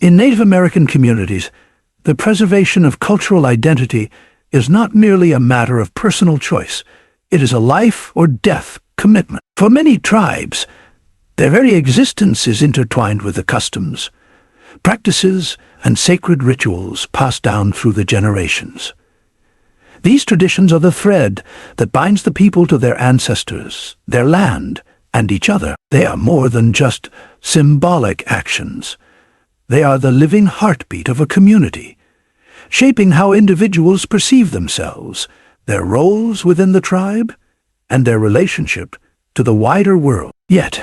In Native American communities, the preservation of cultural identity is not merely a matter of personal choice. It is a life or death commitment. For many tribes, their very existence is intertwined with the customs, practices, and sacred rituals passed down through the generations. These traditions are the thread that binds the people to their ancestors, their land, and each other. They are more than just symbolic actions. They are the living heartbeat of a community, shaping how individuals perceive themselves, their roles within the tribe, and their relationship to the wider world. Yet,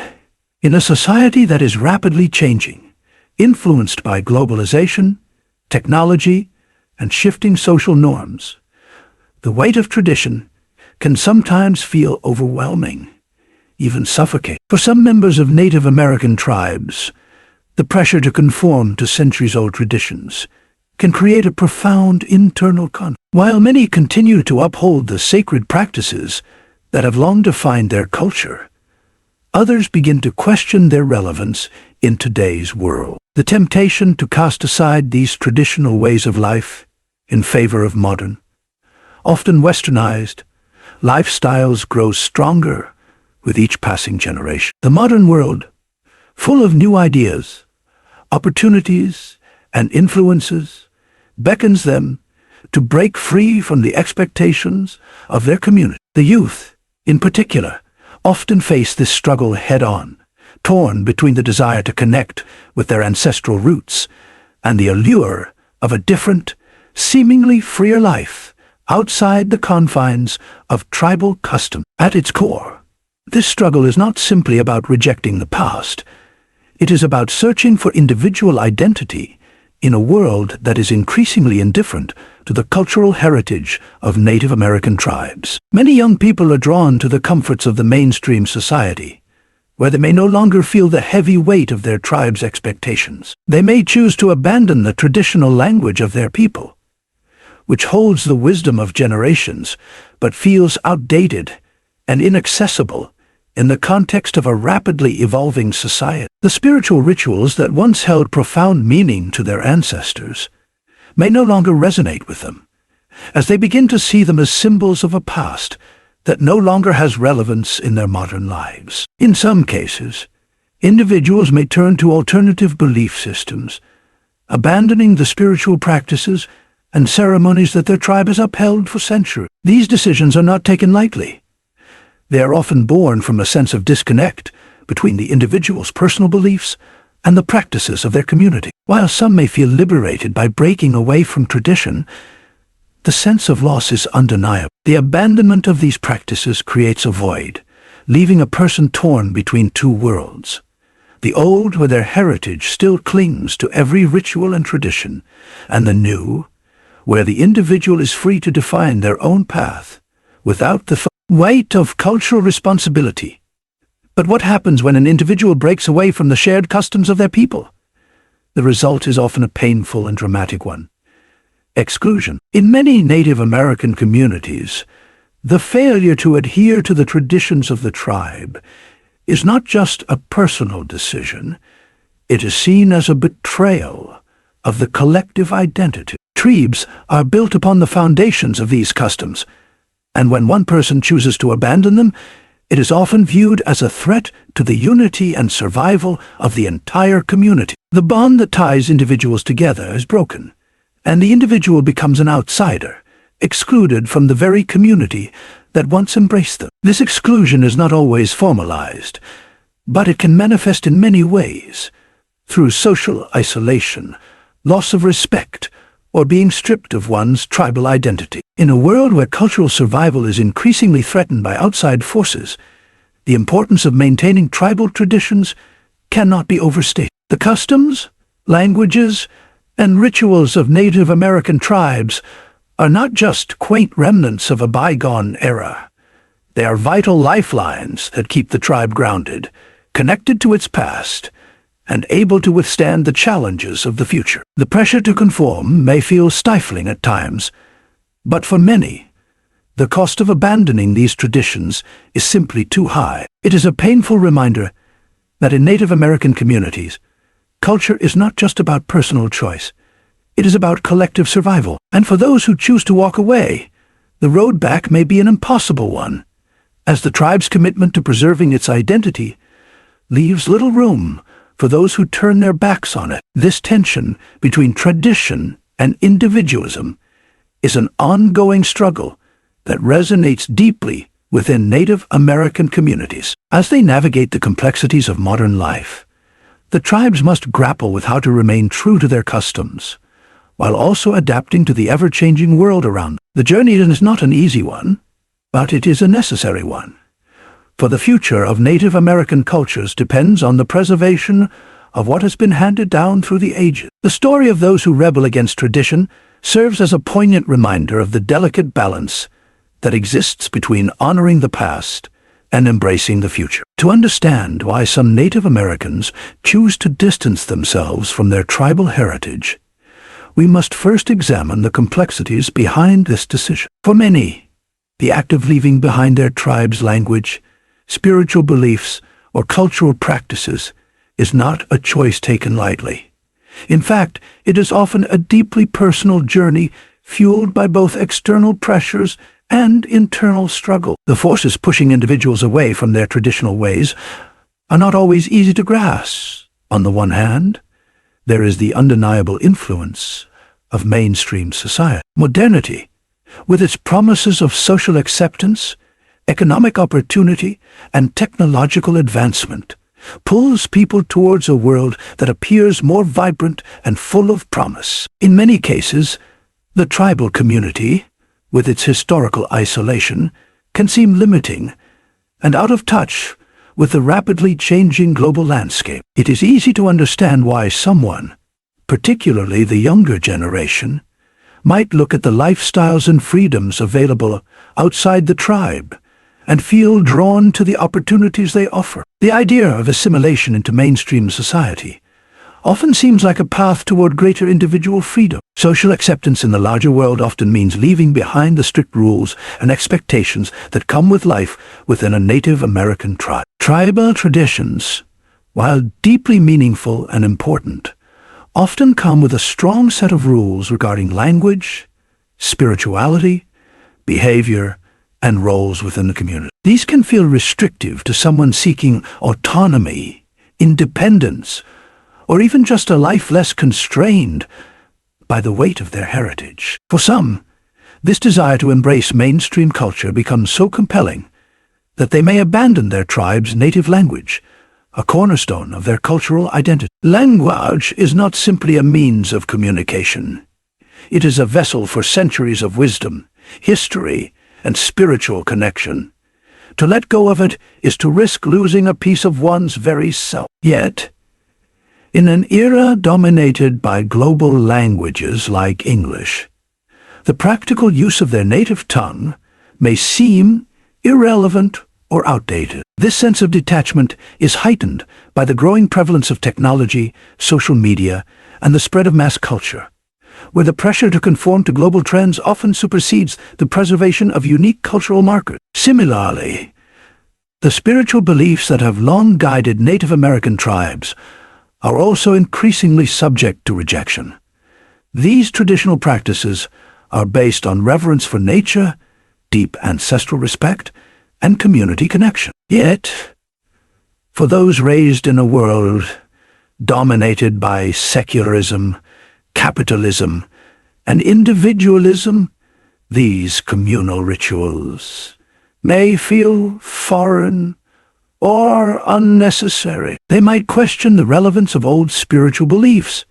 in a society that is rapidly changing, influenced by globalization, technology, and shifting social norms, the weight of tradition can sometimes feel overwhelming, even suffocate. For some members of Native American tribes, the pressure to conform to centuries-old traditions can create a profound internal conflict. While many continue to uphold the sacred practices that have long defined their culture, others begin to question their relevance in today's world. The temptation to cast aside these traditional ways of life in favor of modern, often westernized, lifestyles grows stronger with each passing generation. The modern world, full of new ideas, opportunities, and influences, beckons them to break free from the expectations of their community. The youth, in particular, often face this struggle head-on, torn between the desire to connect with their ancestral roots and the allure of a different, seemingly freer life outside the confines of tribal custom. At its core, this struggle is not simply about rejecting the past. It is about searching for individual identity in a world that is increasingly indifferent to the cultural heritage of Native American tribes. Many young people are drawn to the comforts of the mainstream society, where they may no longer feel the heavy weight of their tribe's expectations. They may choose to abandon the traditional language of their people, which holds the wisdom of generations, but feels outdated and inaccessible in the context of a rapidly evolving society. The spiritual rituals that once held profound meaning to their ancestors may no longer resonate with them, as they begin to see them as symbols of a past that no longer has relevance in their modern lives. In some cases, individuals may turn to alternative belief systems, abandoning the spiritual practices and ceremonies that their tribe has upheld for centuries. These decisions are not taken lightly. They are often born from a sense of disconnect between the individual's personal beliefs and the practices of their community. While some may feel liberated by breaking away from tradition, the sense of loss is undeniable. The abandonment of these practices creates a void, leaving a person torn between two worlds. The old, where their heritage still clings to every ritual and tradition, and the new, where the individual is free to define their own path without the weight of cultural responsibility. But what happens when an individual breaks away from the shared customs of their people? The result is often a painful and dramatic one. Exclusion. In many Native American communities, the failure to adhere to the traditions of the tribe is not just a personal decision. It is seen as a betrayal of the collective identity. Tribes are built upon the foundations of these customs, and when one person chooses to abandon them, it is often viewed as a threat to the unity and survival of the entire community. The bond that ties individuals together is broken, and the individual becomes an outsider, excluded from the very community that once embraced them. This exclusion is not always formalized, but it can manifest in many ways, through social isolation, loss of respect, or being stripped of one's tribal identity. In a world where cultural survival is increasingly threatened by outside forces, the importance of maintaining tribal traditions cannot be overstated. The customs, languages, and rituals of Native American tribes are not just quaint remnants of a bygone era. They are vital lifelines that keep the tribe grounded, connected to its past, and able to withstand the challenges of the future. The pressure to conform may feel stifling at times, but for many, the cost of abandoning these traditions is simply too high. It is a painful reminder that in Native American communities, culture is not just about personal choice. It is about collective survival. And for those who choose to walk away, the road back may be an impossible one, as the tribe's commitment to preserving its identity leaves little room for those who turn their backs on it. This tension between tradition and individualism is an ongoing struggle that resonates deeply within Native American communities. As they navigate the complexities of modern life, the tribes must grapple with how to remain true to their customs, while also adapting to the ever-changing world around them. The journey is not an easy one, but it is a necessary one. For the future of Native American cultures depends on the preservation of what has been handed down through the ages. The story of those who rebel against tradition serves as a poignant reminder of the delicate balance that exists between honoring the past and embracing the future. To understand why some Native Americans choose to distance themselves from their tribal heritage, we must first examine the complexities behind this decision. For many, the act of leaving behind their tribe's language, spiritual beliefs, or cultural practices is not a choice taken lightly. In fact, it is often a deeply personal journey fueled by both external pressures and internal struggle. The forces pushing individuals away from their traditional ways are not always easy to grasp. On the one hand, there is the undeniable influence of mainstream society. Modernity, with its promises of social acceptance, economic opportunity, and technological advancement, pulls people towards a world that appears more vibrant and full of promise. In many cases, the tribal community, with its historical isolation, can seem limiting and out of touch with the rapidly changing global landscape. It is easy to understand why someone, particularly the younger generation, might look at the lifestyles and freedoms available outside the tribe and feel drawn to the opportunities they offer. The idea of assimilation into mainstream society often seems like a path toward greater individual freedom. Social acceptance in the larger world often means leaving behind the strict rules and expectations that come with life within a Native American tribe. Tribal traditions, while deeply meaningful and important, often come with a strong set of rules regarding language, spirituality, behavior, and roles within the community. These can feel restrictive to someone seeking autonomy, independence, or even just a life less constrained by the weight of their heritage. For some, this desire to embrace mainstream culture becomes so compelling that they may abandon their tribe's native language, a cornerstone of their cultural identity. Language is not simply a means of communication. It is a vessel for centuries of wisdom, history, and spiritual connection. To let go of it is to risk losing a piece of one's very self. Yet, in an era dominated by global languages like English, the practical use of their native tongue may seem irrelevant or outdated. This sense of detachment is heightened by the growing prevalence of technology, social media, and the spread of mass culture, where the pressure to conform to global trends often supersedes the preservation of unique cultural markers. Similarly, the spiritual beliefs that have long guided Native American tribes are also increasingly subject to rejection. These traditional practices are based on reverence for nature, deep ancestral respect, and community connection. Yet, for those raised in a world dominated by secularism, capitalism, and individualism, these communal rituals may feel foreign or unnecessary. They might question the relevance of old spiritual beliefs,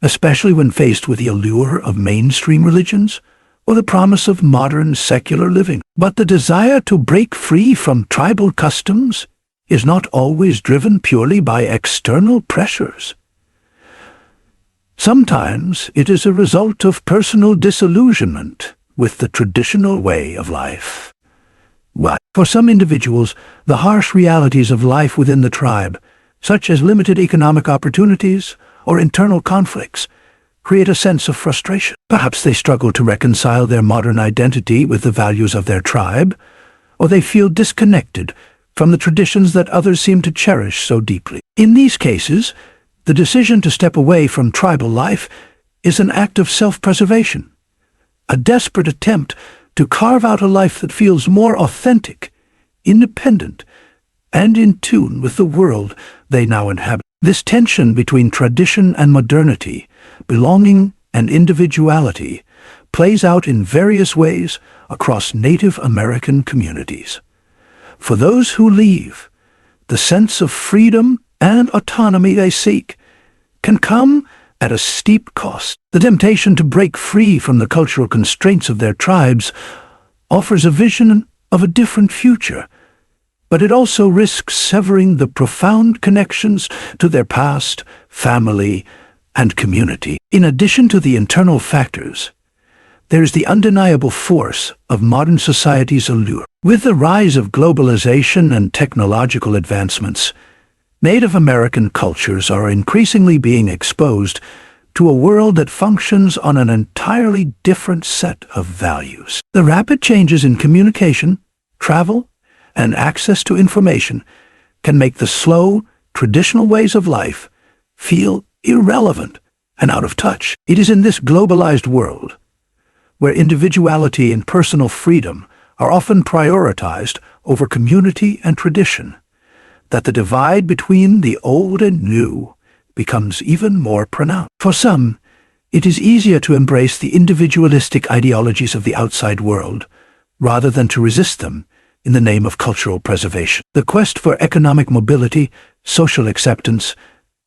especially when faced with the allure of mainstream religions or the promise of modern secular living. But the desire to break free from tribal customs is not always driven purely by external pressures. Sometimes it is a result of personal disillusionment with the traditional way of life. But for some individuals, the harsh realities of life within the tribe, such as limited economic opportunities or internal conflicts, create a sense of frustration. Perhaps they struggle to reconcile their modern identity with the values of their tribe, or they feel disconnected from the traditions that others seem to cherish so deeply. In these cases, The decision to step away from tribal life is an act of self-preservation, a desperate attempt to carve out a life that feels more authentic, independent, and in tune with the world they now inhabit. This tension between tradition and modernity, belonging and individuality, plays out in various ways across Native American communities. For those who leave, the sense of freedom and autonomy they seek can come at a steep cost. The temptation to break free from the cultural constraints of their tribes offers a vision of a different future, but it also risks severing the profound connections to their past, family, and community. In addition to the internal factors, there is the undeniable force of modern society's allure. With the rise of globalization and technological advancements, Native American cultures are increasingly being exposed to a world that functions on an entirely different set of values. The rapid changes in communication, travel, and access to information can make the slow, traditional ways of life feel irrelevant and out of touch. It is in this globalized world, where individuality and personal freedom are often prioritized over community and tradition, that the divide between the old and new becomes even more pronounced. For some, it is easier to embrace the individualistic ideologies of the outside world, rather than to resist them in the name of cultural preservation. The quest for economic mobility, social acceptance,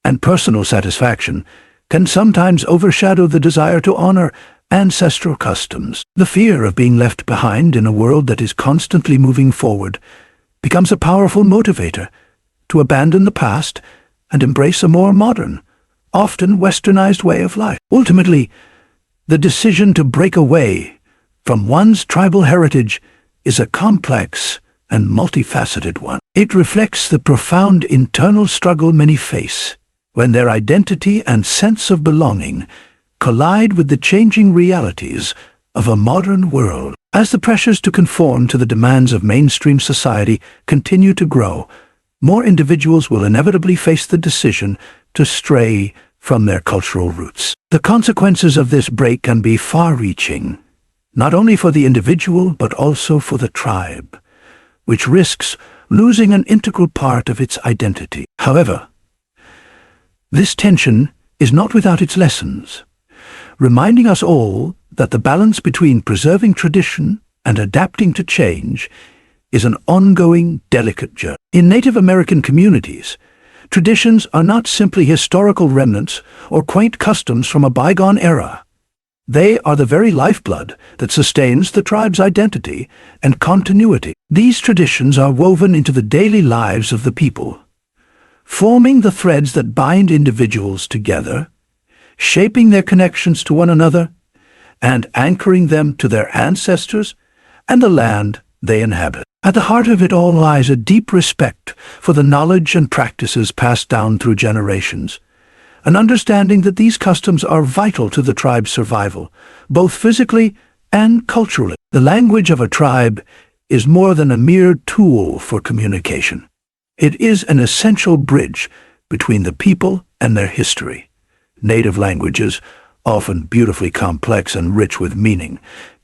and personal satisfaction can sometimes overshadow the desire to honor ancestral customs. The fear of being left behind in a world that is constantly moving forward becomes a powerful motivator to abandon the past and embrace a more modern, often westernized way of life. Ultimately, the decision to break away from one's tribal heritage is a complex and multifaceted one. It reflects the profound internal struggle many face when their identity and sense of belonging collide with the changing realities of a modern world. As the pressures to conform to the demands of mainstream society continue to grow, more individuals will inevitably face the decision to stray from their cultural roots. The consequences of this break can be far-reaching, not only for the individual but also for the tribe, which risks losing an integral part of its identity. However, this tension is not without its lessons, reminding us all that the balance between preserving tradition and adapting to change is an ongoing, delicate journey. In Native American communities, traditions are not simply historical remnants or quaint customs from a bygone era. They are the very lifeblood that sustains the tribe's identity and continuity. These traditions are woven into the daily lives of the people, forming the threads that bind individuals together, shaping their connections to one another, and anchoring them to their ancestors and the land they inhabit. At the heart of it all lies a deep respect for the knowledge and practices passed down through generations, an understanding that these customs are vital to the tribe's survival, both physically and culturally. The language of a tribe is more than a mere tool for communication. It is an essential bridge between the people and their history. Native languages, often beautifully complex and rich with meaning,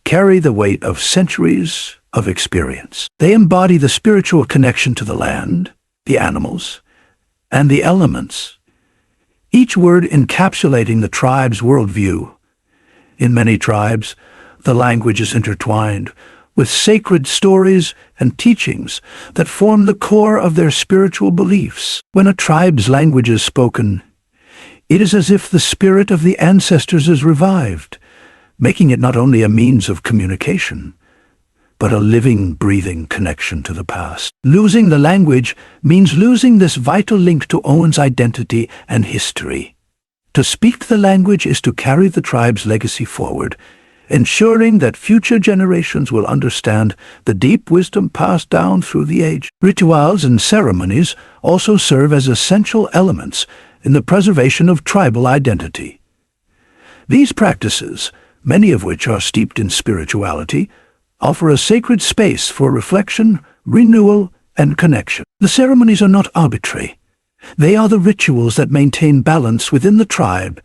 carry the weight of centuries of experience. They embody the spiritual connection to the land, the animals, and the elements, each word encapsulating the tribe's worldview. In many tribes, the language is intertwined with sacred stories and teachings that form the core of their spiritual beliefs. When a tribe's language is spoken, it is as if the spirit of the ancestors is revived, making it not only a means of communication, but a living, breathing connection to the past. Losing the language means losing this vital link to one's identity and history. To speak the language is to carry the tribe's legacy forward, ensuring that future generations will understand the deep wisdom passed down through the age. Rituals and ceremonies also serve as essential elements in the preservation of tribal identity. These practices, many of which are steeped in spirituality, offer a sacred space for reflection, renewal, and connection. The ceremonies are not arbitrary. They are the rituals that maintain balance within the tribe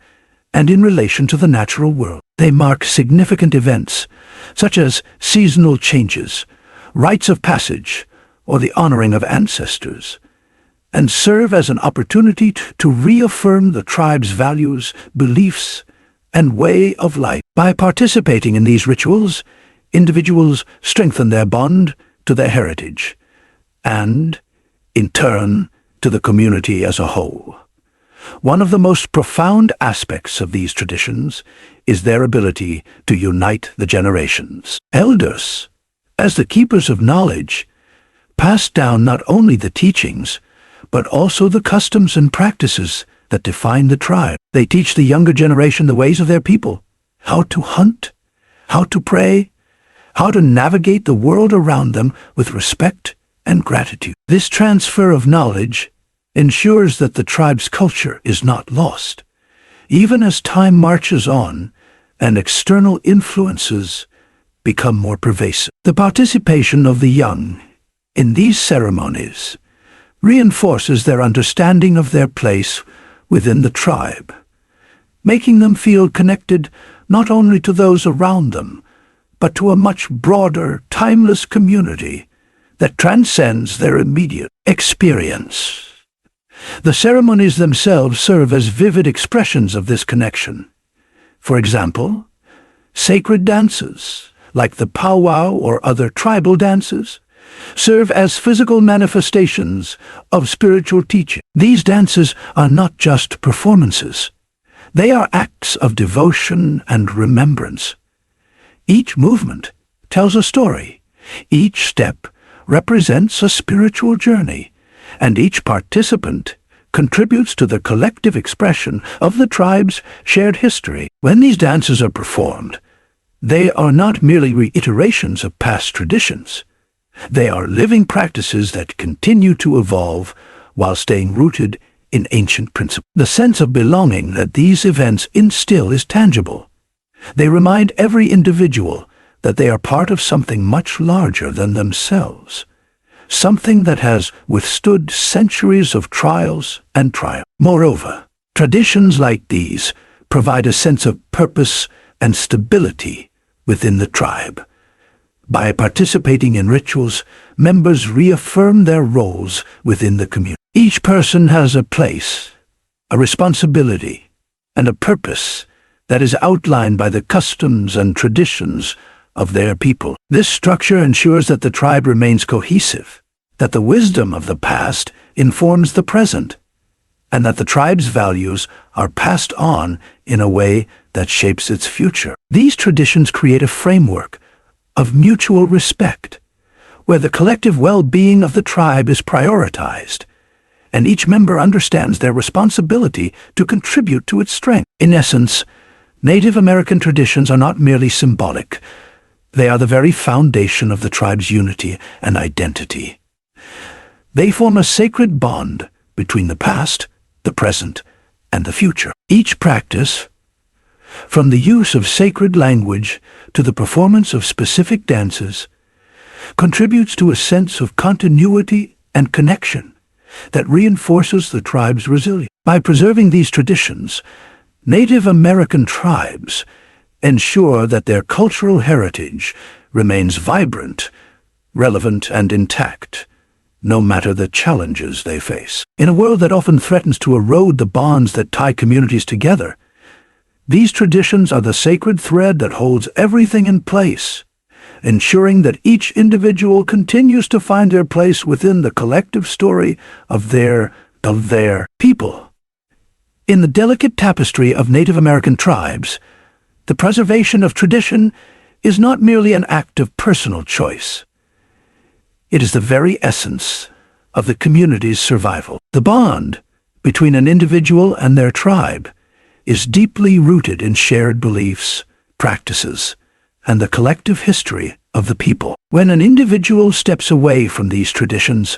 and in relation to the natural world. They mark significant events, such as seasonal changes, rites of passage, or the honoring of ancestors, and serve as an opportunity to reaffirm the tribe's values, beliefs, and way of life. By participating in these rituals, individuals strengthen their bond to their heritage, and, in turn, to the community as a whole. One of the most profound aspects of these traditions is their ability to unite the generations. Elders, as the keepers of knowledge, pass down not only the teachings, but also the customs and practices that define the tribe. They teach the younger generation the ways of their people, how to hunt, how to pray, how to navigate the world around them with respect and gratitude. This transfer of knowledge ensures that the tribe's culture is not lost, even as time marches on and external influences become more pervasive. The participation of the young in these ceremonies reinforces their understanding of their place within the tribe, making them feel connected not only to those around them, but to a much broader, timeless community that transcends their immediate experience. The ceremonies themselves serve as vivid expressions of this connection. For example, sacred dances, like the powwow or other tribal dances, serve as physical manifestations of spiritual teaching. These dances are not just performances. They are acts of devotion and remembrance. Each movement tells a story. Each step represents a spiritual journey, and each participant contributes to the collective expression of the tribe's shared history. When these dances are performed, they are not merely reiterations of past traditions. They are living practices that continue to evolve while staying rooted in ancient principles. The sense of belonging that these events instill is tangible. They remind every individual that they are part of something much larger than themselves, something that has withstood centuries of trials and triumph. Moreover, traditions like these provide a sense of purpose and stability within the tribe. By participating in rituals, members reaffirm their roles within the community. Each person has a place, a responsibility, and a purpose that is outlined by the customs and traditions of their people. This structure ensures that the tribe remains cohesive, that the wisdom of the past informs the present, and that the tribe's values are passed on in a way that shapes its future. These traditions create a framework of mutual respect, where the collective well-being of the tribe is prioritized, and each member understands their responsibility to contribute to its strength. In essence, Native American traditions are not merely symbolic. They are the very foundation of the tribe's unity and identity. They form a sacred bond between the past, the present, and the future. Each practice, from the use of sacred language to the performance of specific dances, contributes to a sense of continuity and connection that reinforces the tribe's resilience. By preserving these traditions, Native American tribes ensure that their cultural heritage remains vibrant, relevant, and intact, no matter the challenges they face. In a world that often threatens to erode the bonds that tie communities together, these traditions are the sacred thread that holds everything in place, ensuring that each individual continues to find their place within the collective story of their people. In the delicate tapestry of Native American tribes, the preservation of tradition is not merely an act of personal choice. It is the very essence of the community's survival. The bond between an individual and their tribe is deeply rooted in shared beliefs, practices, and the collective history of the people. When an individual steps away from these traditions,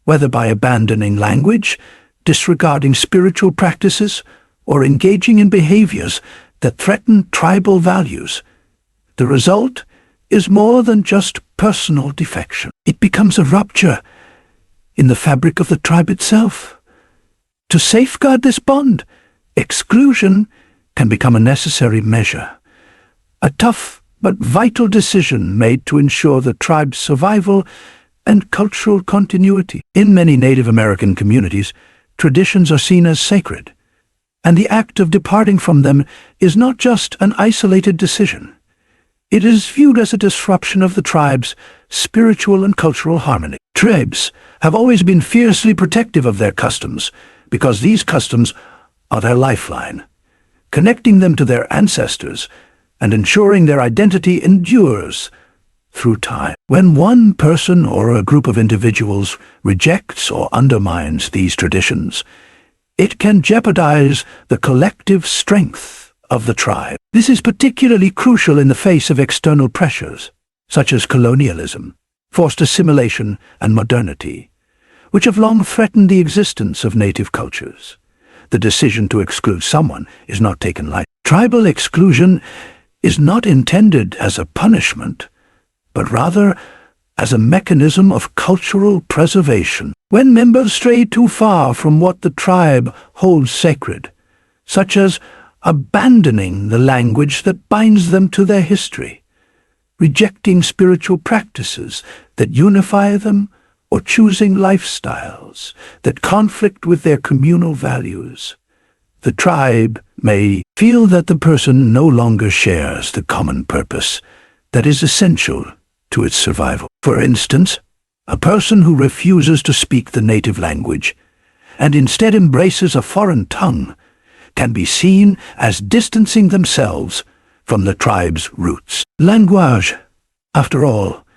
whether by abandoning language, disregarding spiritual practices, or engaging in behaviors that threaten tribal values, the result is more than just personal defection. It becomes a rupture in the fabric of the tribe itself, To safeguard this bond, exclusion can become a necessary measure, a tough but vital decision made to ensure the tribe's survival and cultural continuity. In many Native American communities, traditions are seen as sacred, and the act of departing from them is not just an isolated decision. It is viewed as a disruption of the tribe's spiritual and cultural harmony. Tribes have always been fiercely protective of their customs because these customs are their lifeline, connecting them to their ancestors and ensuring their identity endures through time. When one person or a group of individuals rejects or undermines these traditions, it can jeopardize the collective strength of the tribe. This is particularly crucial in the face of external pressures, such as colonialism, forced assimilation, and modernity, which have long threatened the existence of native cultures. The decision to exclude someone is not taken lightly. Tribal exclusion is not intended as a punishment, but rather as a mechanism of cultural preservation. When members stray too far from what the tribe holds sacred, such as abandoning the language that binds them to their history, rejecting spiritual practices that unify them, or choosing lifestyles that conflict with their communal values, the tribe may feel that the person no longer shares the common purpose that is essential to its survival. For instance, a person who refuses to speak the native language and instead embraces a foreign tongue can be seen as distancing themselves from the tribe's roots. Language, after all,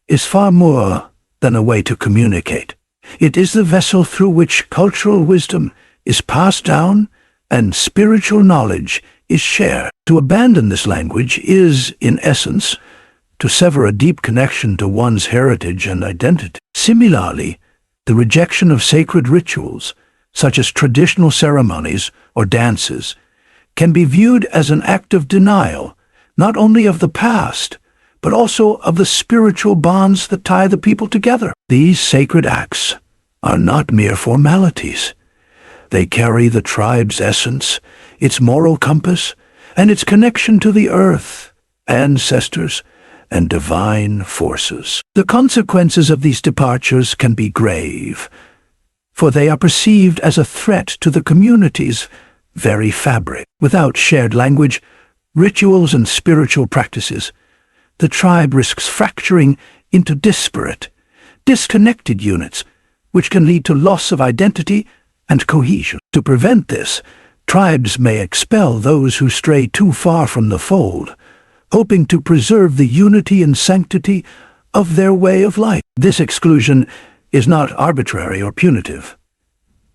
is far more than a way to communicate. It is the vessel through which cultural wisdom is passed down and spiritual knowledge is shared. To abandon this language is, in essence, to sever a deep connection to one's heritage and identity. Similarly, the rejection of sacred rituals, such as traditional ceremonies or dances, can be viewed as an act of denial, not only of the past, but also of the spiritual bonds that tie the people together. These sacred acts are not mere formalities. They carry the tribe's essence, its moral compass, and its connection to the earth, ancestors, and divine forces. The consequences of these departures can be grave, for they are perceived as a threat to the community's very fabric. Without shared language, rituals, and spiritual practices, the tribe risks fracturing into disparate, disconnected units, which can lead to loss of identity and cohesion. To prevent this, tribes may expel those who stray too far from the fold, hoping to preserve the unity and sanctity of their way of life. This exclusion is not arbitrary or punitive,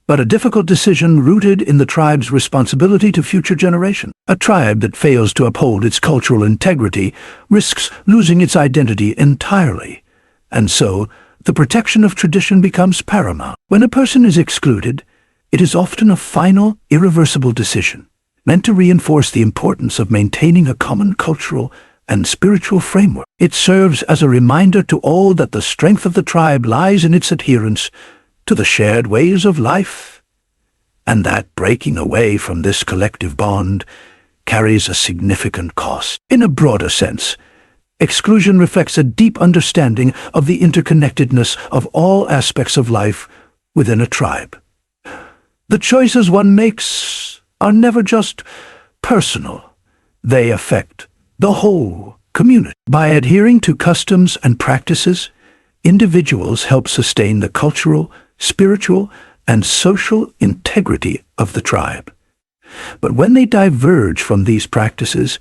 but a difficult decision rooted in the tribe's responsibility to future generations. A tribe that fails to uphold its cultural integrity risks losing its identity entirely, and so the protection of tradition becomes paramount. When a person is excluded, it is often a final, irreversible decision, meant to reinforce the importance of maintaining a common cultural and spiritual framework. It serves as a reminder to all that the strength of the tribe lies in its adherence to the shared ways of life, and that breaking away from this collective bond carries a significant cost. In a broader sense, exclusion reflects a deep understanding of the interconnectedness of all aspects of life within a tribe. The choices one makes are never just personal. They affect the whole community. By adhering to customs and practices, individuals help sustain the cultural, spiritual, and social integrity of the tribe. But when they diverge from these practices,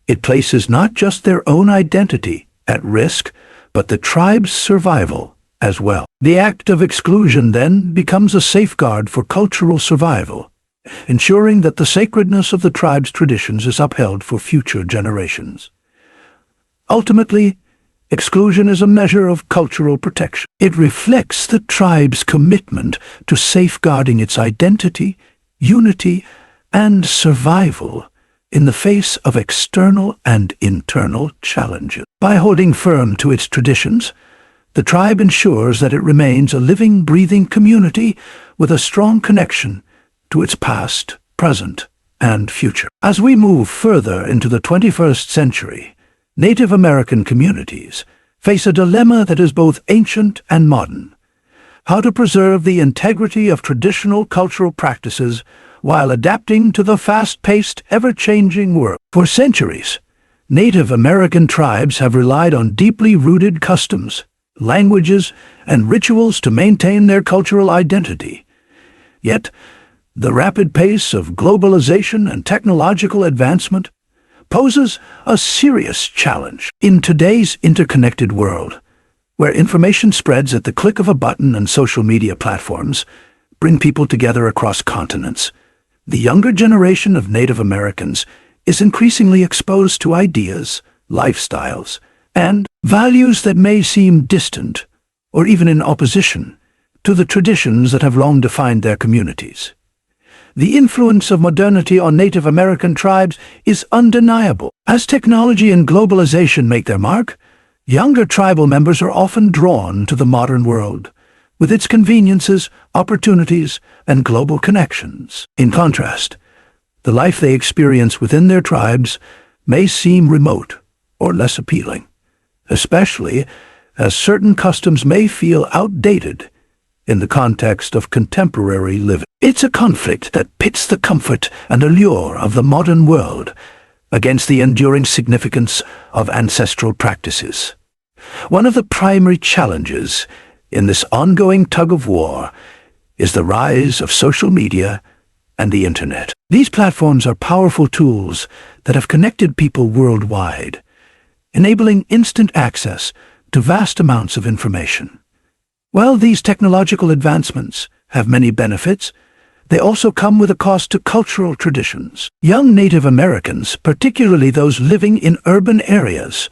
it places not just their own identity at risk, but the tribe's survival as well. The act of exclusion then becomes a safeguard for cultural survival, ensuring that the sacredness of the tribe's traditions is upheld for future generations. Ultimately, exclusion is a measure of cultural protection. It reflects the tribe's commitment to safeguarding its identity, unity, and survival in the face of external and internal challenges. By holding firm to its traditions, the tribe ensures that it remains a living, breathing community with a strong connection to its past, present, and future. As we move further into the 21st century, Native American communities face a dilemma that is both ancient and modern: how to preserve the integrity of traditional cultural practices while adapting to the fast-paced, ever-changing world. For centuries, Native American tribes have relied on deeply rooted customs, languages, and rituals to maintain their cultural identity. Yet, the rapid pace of globalization and technological advancement poses a serious challenge. In today's interconnected world, where information spreads at the click of a button and social media platforms bring people together across continents, the younger generation of Native Americans is increasingly exposed to ideas, lifestyles, and values that may seem distant or even in opposition to the traditions that have long defined their communities. The influence of modernity on Native American tribes is undeniable. As technology and globalization make their mark, younger tribal members are often drawn to the modern world, with its conveniences, opportunities, and global connections. In contrast, the life they experience within their tribes may seem remote or less appealing, especially as certain customs may feel outdated in the context of contemporary living. It's a conflict that pits the comfort and allure of the modern world against the enduring significance of ancestral practices. One of the primary challenges in this ongoing tug-of-war is the rise of social media and the internet. These platforms are powerful tools that have connected people worldwide, enabling instant access to vast amounts of information. While these technological advancements have many benefits, they also come with a cost to cultural traditions. Young Native Americans, particularly those living in urban areas,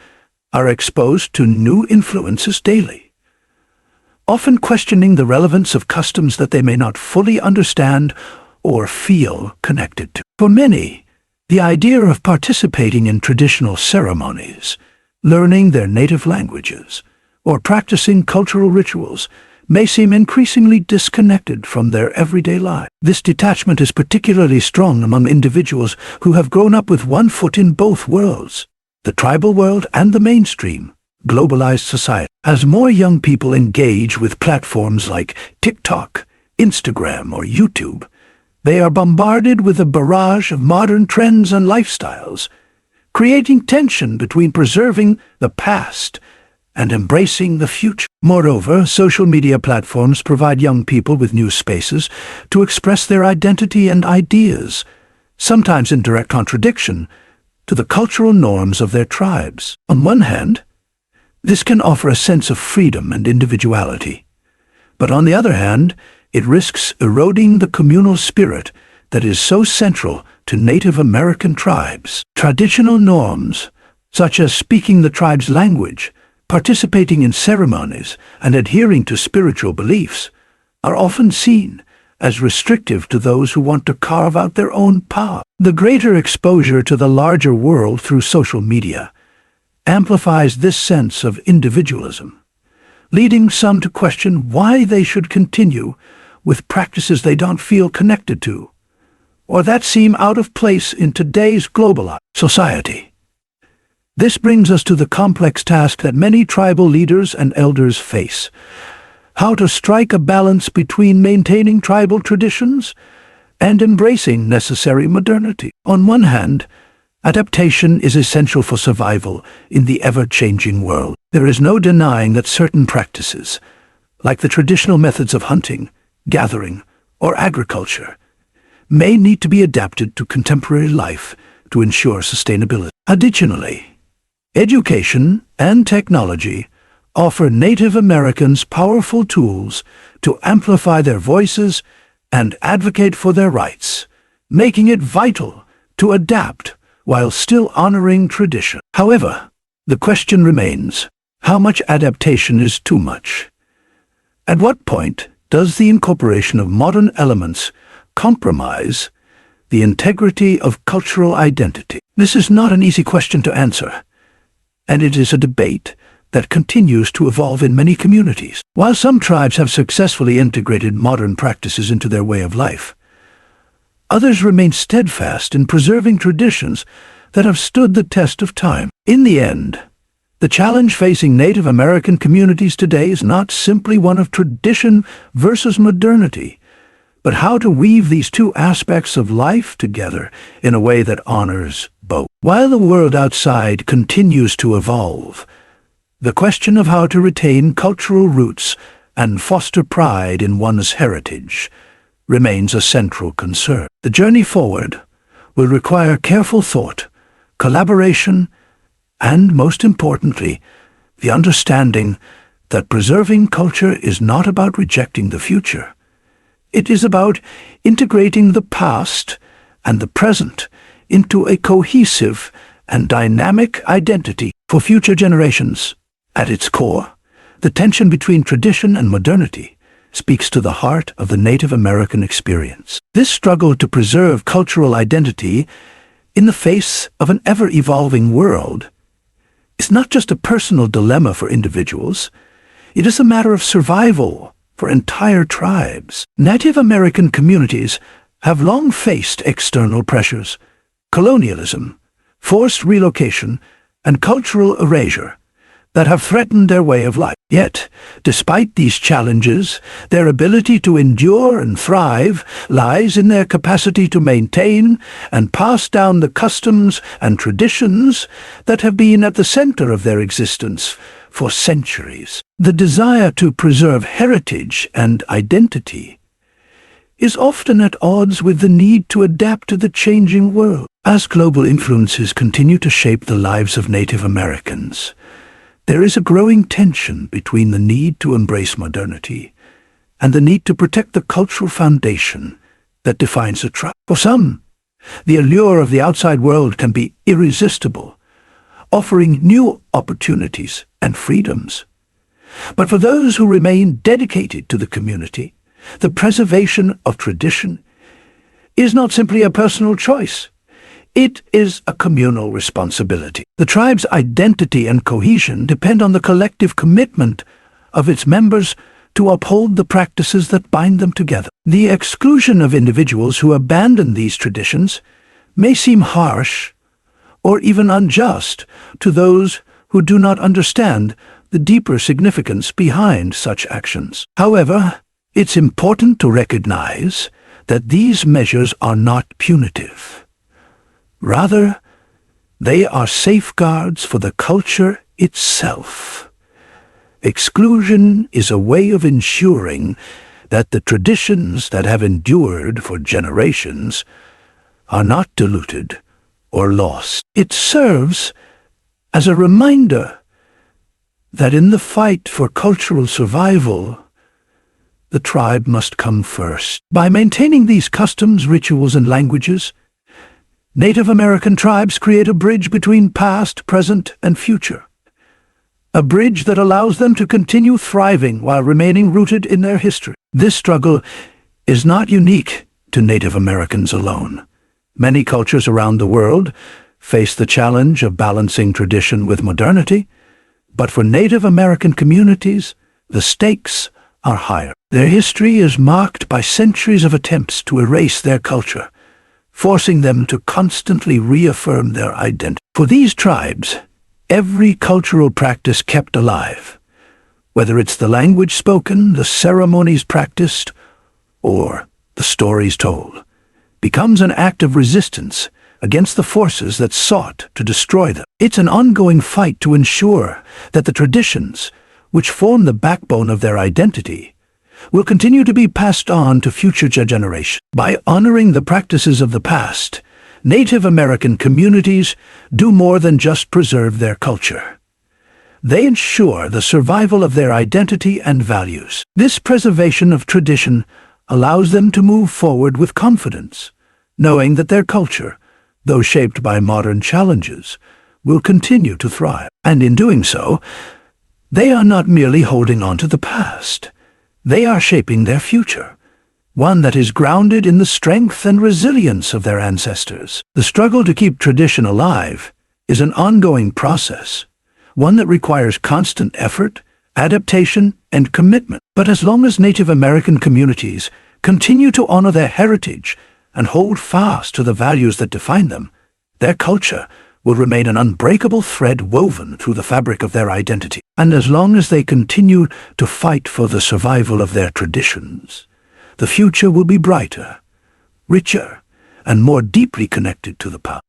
are exposed to new influences daily, often questioning the relevance of customs that they may not fully understand or feel connected to. For many, the idea of participating in traditional ceremonies, learning their native languages, or practicing cultural rituals may seem increasingly disconnected from their everyday life. This detachment is particularly strong among individuals who have grown up with one foot in both worlds, the tribal world and the mainstream, globalized society. As more young people engage with platforms like TikTok, Instagram, or YouTube, they are bombarded with a barrage of modern trends and lifestyles, creating tension between preserving the past and embracing the future. Moreover, social media platforms provide young people with new spaces to express their identity and ideas, sometimes in direct contradiction to the cultural norms of their tribes. On one hand, this can offer a sense of freedom and individuality, but on the other hand, it risks eroding the communal spirit that is so central to Native American tribes. Traditional norms, such as speaking the tribe's language, participating in ceremonies, and adhering to spiritual beliefs, are often seen as restrictive to those who want to carve out their own path. The greater exposure to the larger world through social media amplifies this sense of individualism, leading some to question why they should continue with practices they don't feel connected to, or that seem out of place in today's globalized society. This brings us to the complex task that many tribal leaders and elders face: how to strike a balance between maintaining tribal traditions and embracing necessary modernity. On one hand, adaptation is essential for survival in the ever-changing world. There is no denying that certain practices, like the traditional methods of hunting, gathering, or agriculture, may need to be adapted to contemporary life to ensure sustainability. Additionally, education and technology offer Native Americans powerful tools to amplify their voices and advocate for their rights, making it vital to adapt while still honoring tradition. However, the question remains: how much adaptation is too much? At what point does the incorporation of modern elements compromise the integrity of cultural identity? This is not an easy question to answer, and it is a debate that continues to evolve in many communities. While some tribes have successfully integrated modern practices into their way of life, Others remain steadfast in preserving traditions that have stood the test of time. In the end, the challenge facing Native American communities today is not simply one of tradition versus modernity, but how to weave these two aspects of life together in a way that honors both. While the world outside continues to evolve, the question of how to retain cultural roots and foster pride in one's heritage remains a central concern. The journey forward will require careful thought, collaboration, and, most importantly, the understanding that preserving culture is not about rejecting the future. It is about integrating the past and the present into a cohesive and dynamic identity for future generations. At its core, the tension between tradition and modernity speaks to the heart of the Native American experience. This struggle to preserve cultural identity in the face of an ever-evolving world is not just a personal dilemma for individuals, it is a matter of survival for entire tribes. Native American communities have long faced external pressures, colonialism, forced relocation, and cultural erasure that have threatened their way of life. Yet, despite these challenges, their ability to endure and thrive lies in their capacity to maintain and pass down the customs and traditions that have been at the center of their existence for centuries. The desire to preserve heritage and identity is often at odds with the need to adapt to the changing world. As global influences continue to shape the lives of Native Americans, there is a growing tension between the need to embrace modernity and the need to protect the cultural foundation that defines a tribe. For some, the allure of the outside world can be irresistible, offering new opportunities and freedoms. But for those who remain dedicated to the community, the preservation of tradition is not simply a personal choice. It is a communal responsibility. The tribe's identity and cohesion depend on the collective commitment of its members to uphold the practices that bind them together. The exclusion of individuals who abandon these traditions may seem harsh or even unjust to those who do not understand the deeper significance behind such actions. However, it's important to recognize that these measures are not punitive. Rather, they are safeguards for the culture itself. Exclusion is a way of ensuring that the traditions that have endured for generations are not diluted or lost. It serves as a reminder that in the fight for cultural survival, the tribe must come first. By maintaining these customs, rituals, and languages, Native American tribes create a bridge between past, present, and future. A bridge that allows them to continue thriving while remaining rooted in their history. This struggle is not unique to Native Americans alone. Many cultures around the world face the challenge of balancing tradition with modernity, but for Native American communities, the stakes are higher. Their history is marked by centuries of attempts to erase their culture, forcing them to constantly reaffirm their identity. For these tribes, every cultural practice kept alive, whether it's the language spoken, the ceremonies practiced, or the stories told, becomes an act of resistance against the forces that sought to destroy them. It's an ongoing fight to ensure that the traditions, which form the backbone of their identity, will continue to be passed on to future generations. By honoring the practices of the past, Native American communities do more than just preserve their culture. They ensure the survival of their identity and values. This preservation of tradition allows them to move forward with confidence, knowing that their culture, though shaped by modern challenges, will continue to thrive. And in doing so, they are not merely holding on to the past. They are shaping their future, one that is grounded in the strength and resilience of their ancestors. The struggle to keep tradition alive is an ongoing process, one that requires constant effort, adaptation, and commitment. But as long as Native American communities continue to honor their heritage and hold fast to the values that define them, their culture will remain an unbreakable thread woven through the fabric of their identity. And as long as they continue to fight for the survival of their traditions, the future will be brighter, richer, and more deeply connected to the past.